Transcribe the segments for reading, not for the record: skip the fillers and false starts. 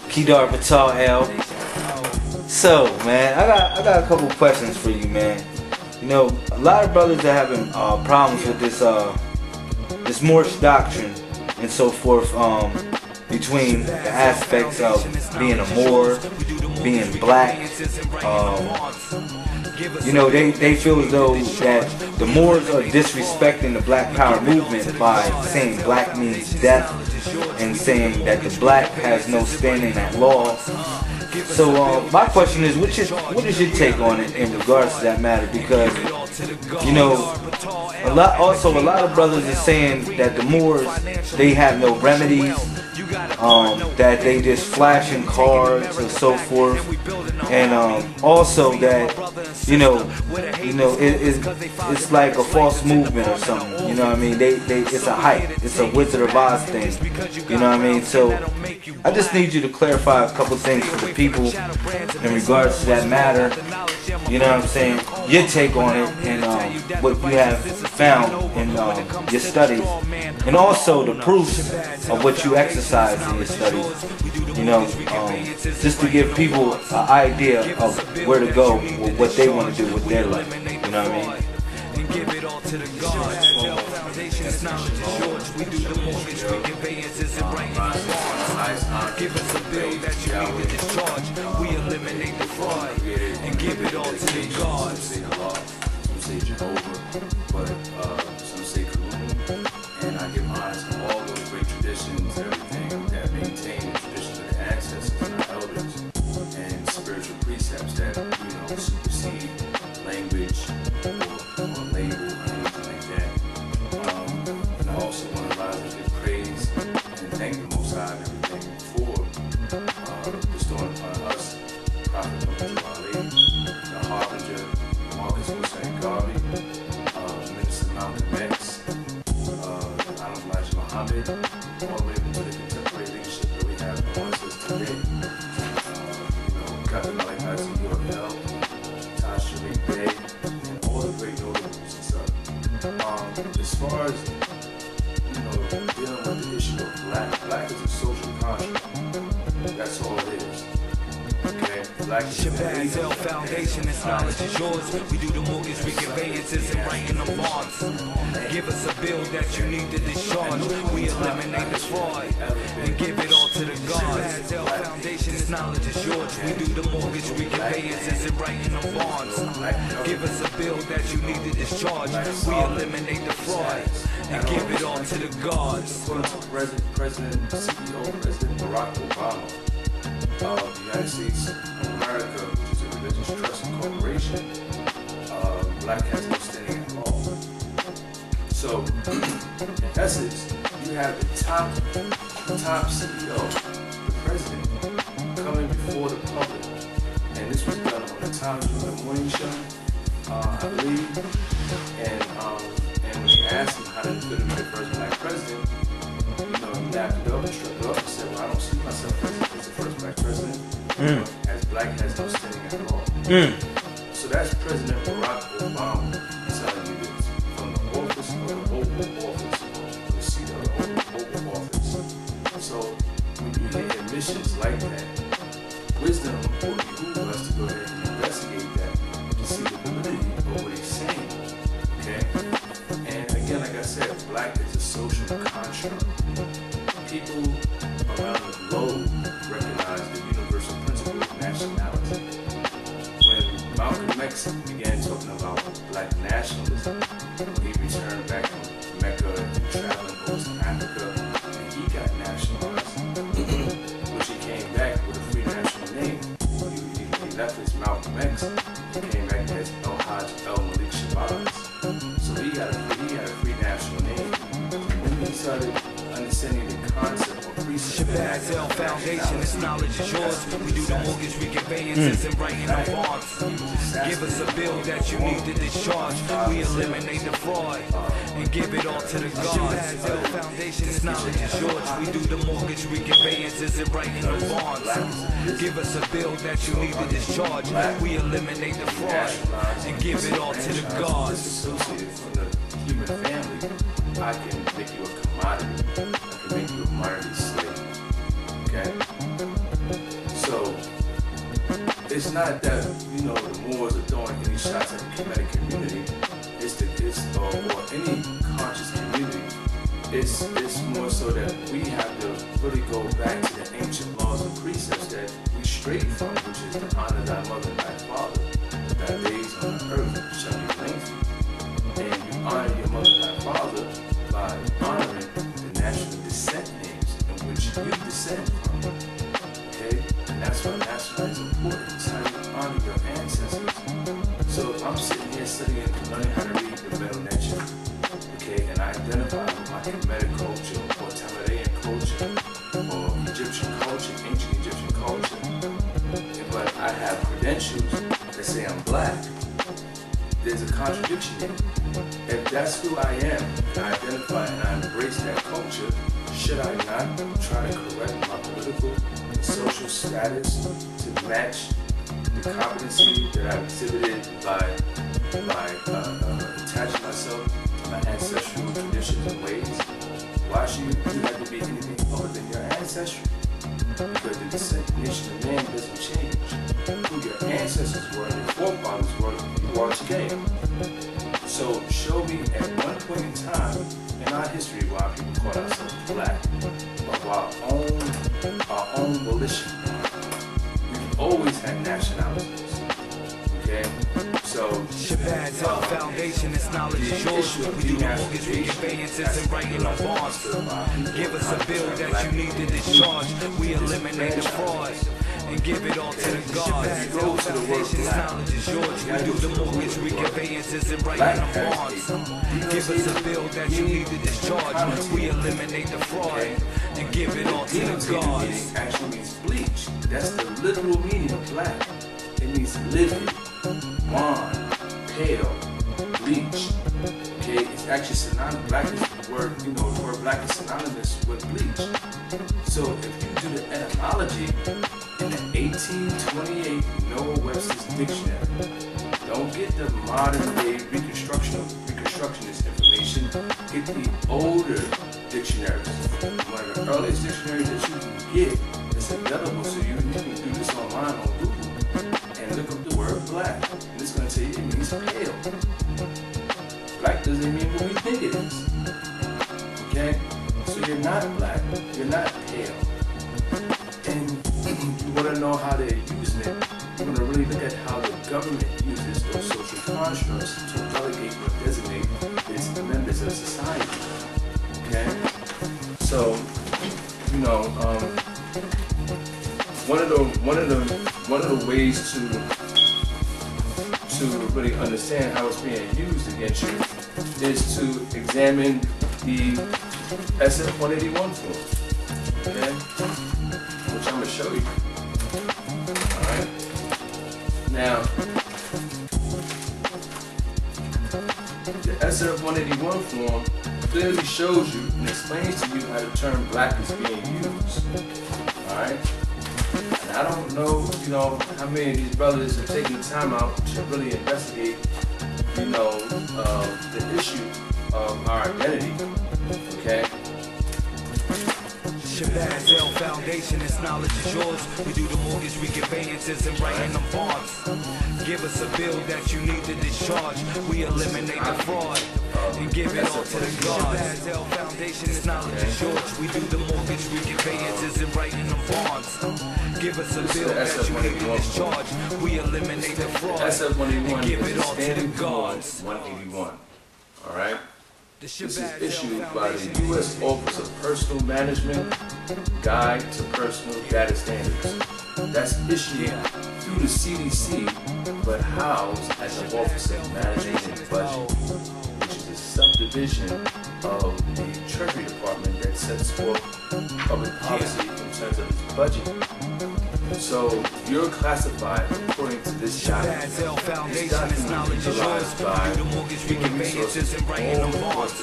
Kedar Vital L. So, man, I got a couple questions for you, man. You know, a lot of brothers are having problems with this Moorish doctrine and so forth, between the aspects of being a Moor, being black. You know, they feel as though that the Moors are disrespecting the Black Power movement by saying black means death and saying that the black has no standing at law. So my question is, what is your take on it in regards to that matter? Because, you know, a lot of brothers are saying that the Moors, they have no remedies, that they just flashing cards and so forth, and also that it's like a false movement or something. You know what I mean? It's a hype. It's a Wizard of Oz thing. You know what I mean? So I just need you to clarify a couple things for the people in regards to that matter. You know what I'm saying? Your take on it and what you have found in your studies, and also the proofs of what you exercise in your studies. You know, just to give people an idea of where to go with what they want to do with their life. You know what I mean? Give it all to the gods. Foundation's knowledge is yours. We do the mortgage, we conveyances and writing the bonds. Give us a bill that you need to discharge. We eliminate the fraud and give it all to the gods. Some say Jehovah, but some say Kaboom. And I give honor to all those great traditions, everything that maintain the traditions of the ancestors and our elders, and spiritual precepts that, supersede language or label or anything like that. And I also want to rise and give praise and thank the Most High and everything for bestowing upon us Prophet Muhammad, the Harbinger, Marcus Hussein Garvey, Minister Malcolm X, Honorable Elijah Muhammad, all the way to the contemporary leadership that we have amongst us today. Captain Malik Hudson, UFL, Tasha Rick Bay, and all the great notables and stuff. As far as, dealing with the issue of black is a social construct. That's all it is. Okay? Black is Shabazz L Foundation, this knowledge is yours. We do the mortgage, we conveyances and writing the bonds. Give us a bill that you need to discharge. We eliminate the fraud and give it all to the gods. Shabazz L Foundation, this knowledge is yours. We do the mortgage, we conveyances and writing the bonds. Give us a bill that you need to discharge. We eliminate the fraud and give it all to the gods. According to President CEO, President Barack Obama, the United States of America, which is a religious trust and corporation, black has no standing at law. So, in essence, you have the top CEO, the president, coming before the public, and this was done on the Tom Jr. Morning Show, I believe, and when they asked him how did it feel to be the first black president, he laughed it up and shrugged it off and said, well, I don't see myself as the first black president, as black has no standing at all. So that's President Barack Obama telling you this from the office of the Oval Office, the seat of the Oval Office. So when you hear admissions like that, wisdom will behoove us to go ahead and investigate that to see the validity of what he's saying. Okay? And again, like I said, black is a social construct. People around the globe recognize the universal principle of nationality. When Malcolm X began talking about black nationalism, he returned back from Mecca and traveling over to Africa, and he got nationalized, which he came back with a free national name. He left as Malcolm X and came back as El Hajj El Malik Shabazz. So he got a free national name. And when he started understanding the concept of precept. Shabazz L Foundation, this knowledge is yours. We do the mortgage, we conveyances and writing the bonds. Give us a bill that you need to discharge. We eliminate the fraud and give it all to the gods. Shabazz L Foundation, this knowledge is yours. We do the mortgage, we conveyances and writing the bonds. Give us a bill that you need to discharge. We eliminate the fraud and give it all to the gods. Disassociated from the human family, I can make you a commodity. I can make you not that, you know, the Moors are throwing any shots at the Kemetic community. Or any conscious community. It's more so that we have to really go back to the ancient laws and precepts that we strayed from, which is to honor thy mother and thy father, that thy days on the earth shall be lengthened. And you honor your mother and thy father by honoring the national descent names in which you descend from. Okay? And that's why national is important. It's how you honor your ancestors. So if I'm sitting here studying and learning how to read the Middle Nature, okay, and I identify with my Kemetic culture or Tamarian culture or Egyptian culture, ancient Egyptian culture, but I have credentials that say I'm black, there's a contradiction here. If that's who I am, and I identify and I embrace that culture, should I not try to correct my political and social status to match the competency that I've exhibited by attaching myself to my ancestral traditions and ways? Why should you have to be anything other than your ancestry? Because the destination of man doesn't change. Who your ancestors were and your forefathers were, you are today. So show me at one point in time in our history why people call ourselves black, of our own volition. We've always had nationalities. Okay? So Shabazz, our foundation is knowledge is yours. We do the mortgage reconveyances and writing on bonds. Give us a bill that you need to discharge. We eliminate the fraud and give it all to the gods. Our foundation is knowledge is yours. We do the mortgage reconveyances and writing on bonds. Give us a bill that you need to discharge. We eliminate the fraud and give it all to the gods. Actually means bleach. That's the literal meaning of black. It means livid, wan, pale, bleach. Okay, it's actually synonymous. Black is the word, the word black is synonymous with bleach. So if you do the etymology in the 1828 Noah Webster's dictionary, don't get the modern day reconstructionist information. Get the older dictionaries. One of the earliest dictionaries that you can get is available, so you can do this online on Google and look up the word black. And it's going to tell you it means pale. Black doesn't mean what we think it is. Okay? So you're not black, you're not pale. And you want to know how they're using it, you want to really look at how the government uses those social constructs to relegate or designate its members of society. Okay? So, one of the ways to really understand how it's being used against you is to examine the SF-181 form, okay? Which I'm going to show you. Alright? Now, the SF-181 form clearly shows you and explains to you how the term black is being used. Alright? And I don't know, how many of these brothers are taking the time out to really investigate, the issue of our identity. Okay? Shabazz, our foundation is knowledge is yours. We do the mortgage reconveyances and writing them bonds. Give us a bill that you need to discharge. We eliminate the fraud and give it all to the gods. Shabazz, our foundation is knowledge is yours. We do the mortgage reconveyances and writing them bonds. Give us a bill that you need to discharge. We eliminate the fraud and give it all to the gods. 181. Alright? This is issued by the U.S. Office of Personal Management Guide to Personal Data Standards. That's issued through the CDC, but housed at the Office of Management and Budget, which is a subdivision of the Treasury Department that sets forth public policy in terms of its budget. So you're classified according to this document. Shabazz, foundation is knowledge is yours. By Do the mortgage reconveyances and writing them bonds.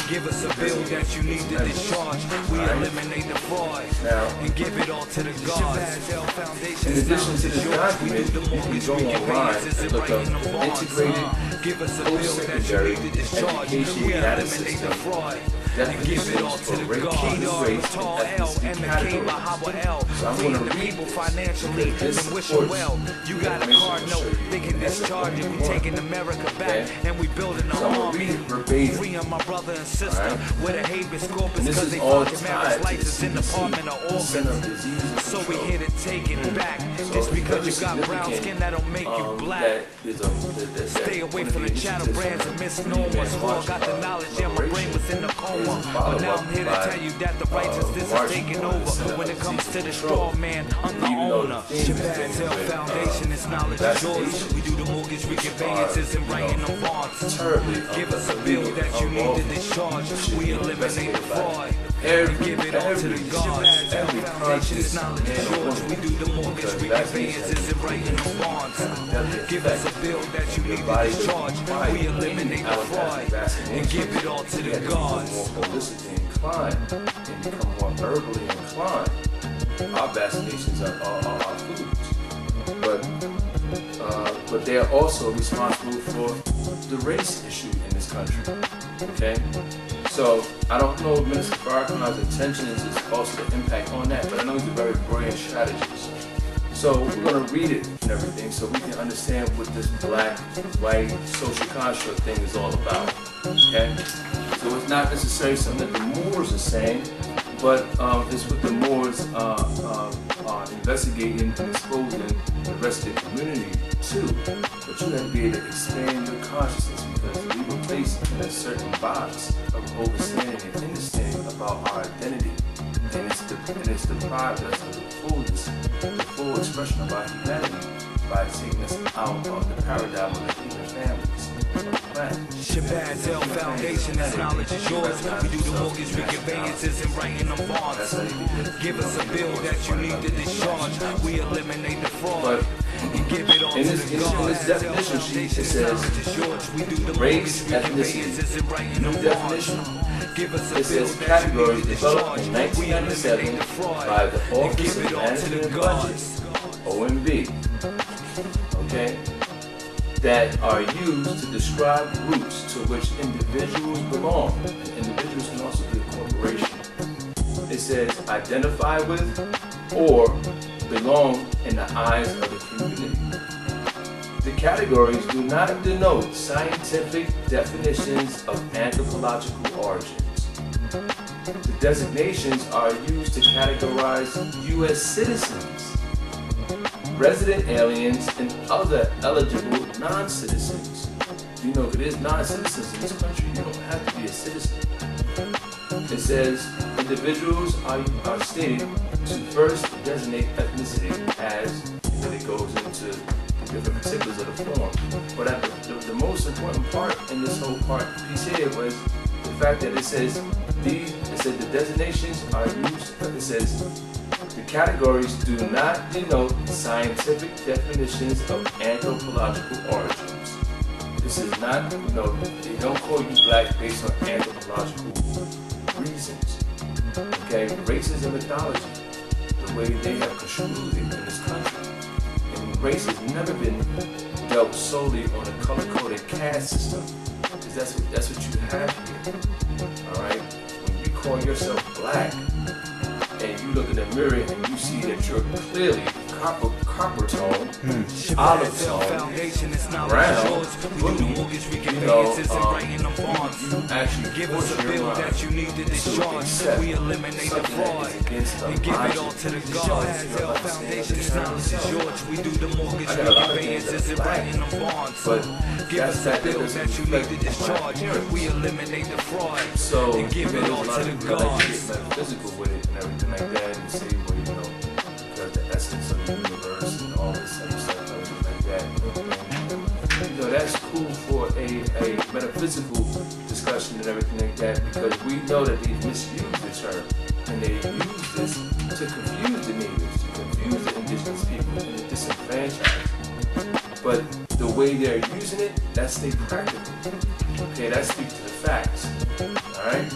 Give us a bill that you need to discharge. We eliminate the fraud and give it all to the gods. In addition to this document, you can go online and look up Integrated Give us a bill that you Post-Secondary need to discharge. Education We Data eliminate the System fraud and give it all to the gods. Kedar, tall L, and the K by Howard L. Freeing the people financially and wish them well. You got a card note, they can discharge it. We taking America back and we building an army. Freeing my brother and sister with a habeas corpus because they found your marriage license in the Department of Orphans. So we here to take it back. Just because you got brown skin, that don't make you black. Stay away from the channel brands and misnomers. All got the knowledge, yeah, my brain was in a coma. But now I'm here to tell you that the righteousness is taking over. When it comes to the straw man, I'm the owner. Shabazz Hill Foundation is knowledge is yours. We do the mortgage reconveyances and writing them bonds. Give us a bill that you need to discharge. We eliminate the fraud. And give it all to the gods. Every foundation is knowledge is yours. We do the mortgage reconveyances and writing them bonds. Give us a bill that you need to discharge. We eliminate the fraud. And give it all to the gods. More holistically inclined and become more herbally inclined. Our vaccinations are foods, but they are also responsible for the race issue in this country. Okay, so I don't know if Minister Farrakhan's intentions is also the impact on that, but I know he's a very brilliant strategist. So we're going to read it and everything so we can understand what this black, white, social construct thing is all about. Okay? So it's not necessarily something that the Moors are saying, but it's what the Moors are investigating and exposing the rest of the community to. But you have to be able to expand your consciousness because we were placed in a certain box of understanding and understanding about our identity. And it's deprived us of the full expression of our humanity by taking us out of the paradigm of the human families. Shabazz Hill Foundation, this knowledge is yours. We do the mortgage reconveyances and writing them bonds. Give us a bill that you need to discharge. We eliminate the fraud. And give it all to the gods. In this definition sheet, it says race, ethnicity. New definition. It says categories developed in 1997 by the Office of Management and Budget, OMB, okay, that are used to describe groups to which individuals belong. And individuals can also be a corporation. It says identify with or belong in the eyes of the community. The categories do not denote scientific definitions of anthropological origins. The designations are used to categorize U.S. citizens, resident aliens, and other eligible non-citizens. You know, if it is non-citizens in this country, you don't have to be a citizen. It says individuals are stated to first designate ethnicity as, and then it goes into different particulars of the form. But the most important part in this whole piece here was the fact that it says the designations are used, it says the categories do not denote scientific definitions of anthropological origins. This is not, they don't call you black based on anthropological reasons. Okay, race is a mythology, the way they have construed it in this country. And race has never been dealt solely on a color-coded caste system, because that's what you have here. All right, when you call yourself black and you look in the mirror and you see that you're clearly copper tone, olive tone, brown, actually give us a bill that you need to discharge. We eliminate the fraud and give it all to the gods. Foundation is knowledge is yours. We do the mortgage reconveyances and writing them bonds. Give us a bill that you need to discharge. We eliminate the fraud and give it all to the gods. Metaphysical with it and everything like that, and say, well, because the essence of the universe and all this other stuff, everything like that. That's cool for a metaphysical discussion and everything like that, because we know that they misuse the term and they use this to confuse the natives, to confuse the indigenous people and the disenfranchised. But the way they're using it, that's the practical. Okay, that speaks to the facts. Alright?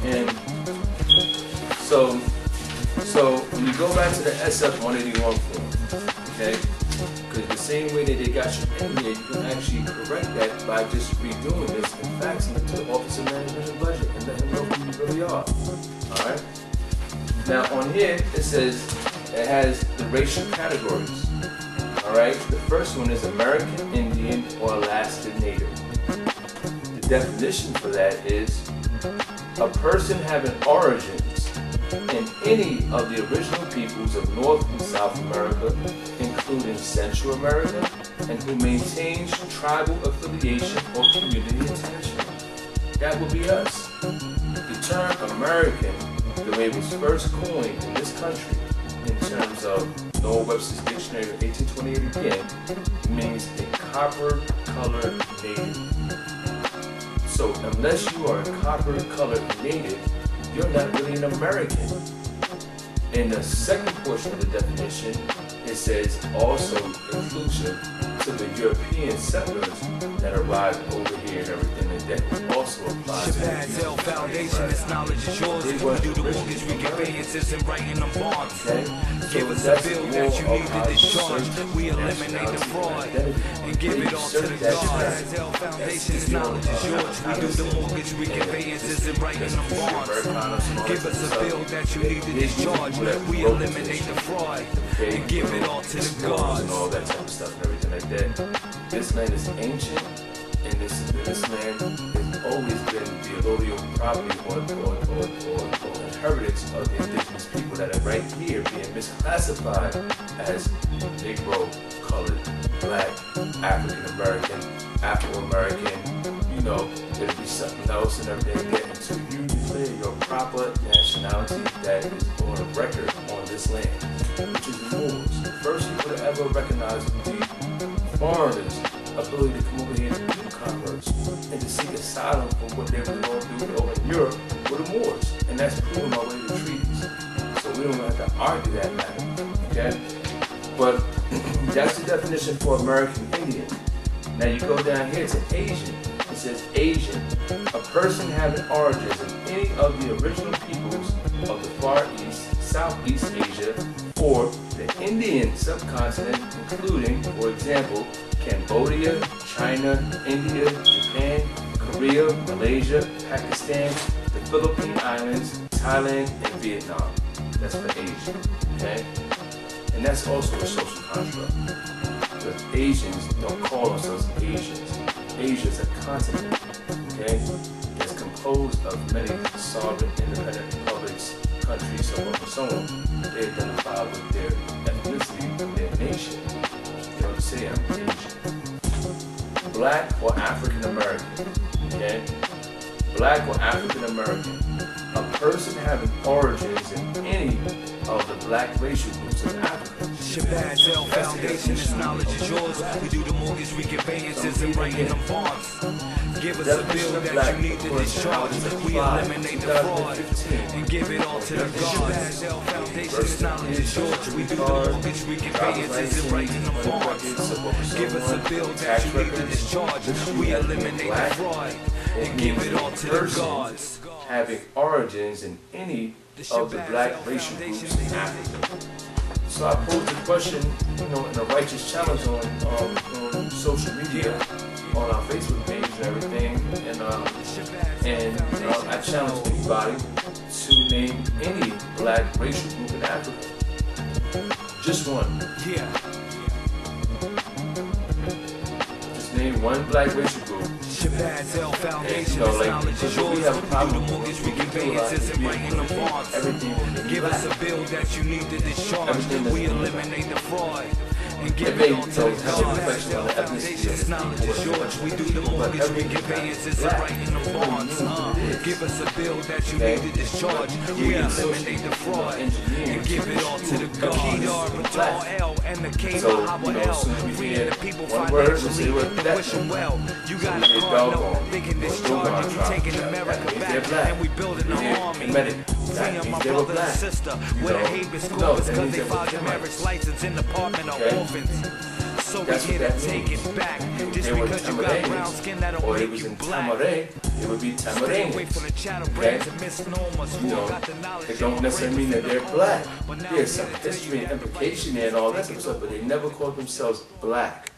And so when you go back to the SF-181 form, okay, because the same way that they got you in here, you can actually correct that by just redoing this and faxing it to the Office of Management and Budget and let them know who you really are. Alright? Now on here, it says it has the racial categories. Alright? The first one is American Indian or Alaskan Native. The definition for that is a person having origins in any of the original peoples of North and South America, including Central America, and who maintains tribal affiliation or community attachment. That would be us. The term American, the way it was first coined in this country, in terms of Noah Webster's Dictionary of 1828 again, means a copper-colored native. So unless you are a copper-colored native, you're not really an American. In the second portion of the definition, it says also inclusive to the European settlers that arrived over here and everything like that also applies to Shabazz Foundation, this knowledge is yours. We do the mortgage reconveyances and writing them bonds. Give us a bill that you need to discharge. We eliminate the fraud and give it all to the gods. Foundation, this knowledge is yours. We do the mortgage reconveyances and writing them bonds. Give us a bill that you need to discharge. We eliminate the fraud and give it all to the gods. And all that type of stuff and everything like that. This land is ancient, and this land has always been the allodial property or inheritance of the indigenous people that are right here being misclassified as Negro, colored, black, African American, Afro American. You know, it'll be something else and everything like that until you declare your proper nationality that is on record on this land, which is the Moors. First people to ever recognize the foreigners' ability to come over here and do commerce and to seek asylum from what they were going to do over in Europe were the Moors. And that's proven by way of the treaties. So we don't have to argue that matter. Okay? But that's the definition for American Indian. Now you go down here to Asian. It says Asian, a person having origins in any of the original peoples of the Far East, Southeast Asia, or the Indian subcontinent, including, for example, Cambodia, China, India, Japan, Korea, Malaysia, Pakistan, the Philippine Islands, Thailand, and Vietnam. That's for Asia, okay? And that's also a social construct. Because Asians don't call themselves Asians. Asia is a continent, okay? It's composed of many sovereign, independent republics, countries, so on and so on. They identify with their ethnicity and their nation. They don't say I'm Asian. Black or African American, okay? Black or African American, a person having origins in any of the black racial groups of Africa. Shabazz Foundation, this knowledge is yours. We do the mortgage reconveyances and writing them bonds. Give us a bill that you need to discharge. We eliminate the fraud and give it all to the gods. Shabazz Foundation, this knowledge is yours. We do the mortgage reconveyances and writing them bonds. Give us a bill that you need to discharge. We eliminate the fraud and give it all to the gods. Having origins in any of the black racial groups in Africa. So I posed the question, in a righteous challenge on social media, on our Facebook page and everything, and I challenge anybody to name any black racial group in Africa. Just one. Yeah. Just name one black racial group. Shabazz Foundation, like, knowledge is yours. we have a problem We do the mortgage reconveyances and writing them bonds. Give us a bill that you need to discharge. We eliminate the fraud and give it all to the gods. Foundation, this knowledge is yours. We do the mortgage reconveyances and writing them bonds. Give us a bill that you need to discharge. We eliminate the fraud and give it all to the gods. Kedar, Tall L, and the K Bahaba L. Freeing the people financially and wish them well. You got a card, no, they can discharge you. We taking America back and we building an army. Freeing my brother and sister with a habeas corpus because they filed their marriage license in the Department of Orphans. So we That's what here to that take means. it back. If Just they were because you got brown skin, that Tamareños, don't or it make was you in black. Tamare, it would be Stay away from the Tamareños. chatter brands and misnomers. You know, Got the knowledge it don't necessarily mean that they're black. There's some history and implication there and all that sort of stuff, but they never called themselves black.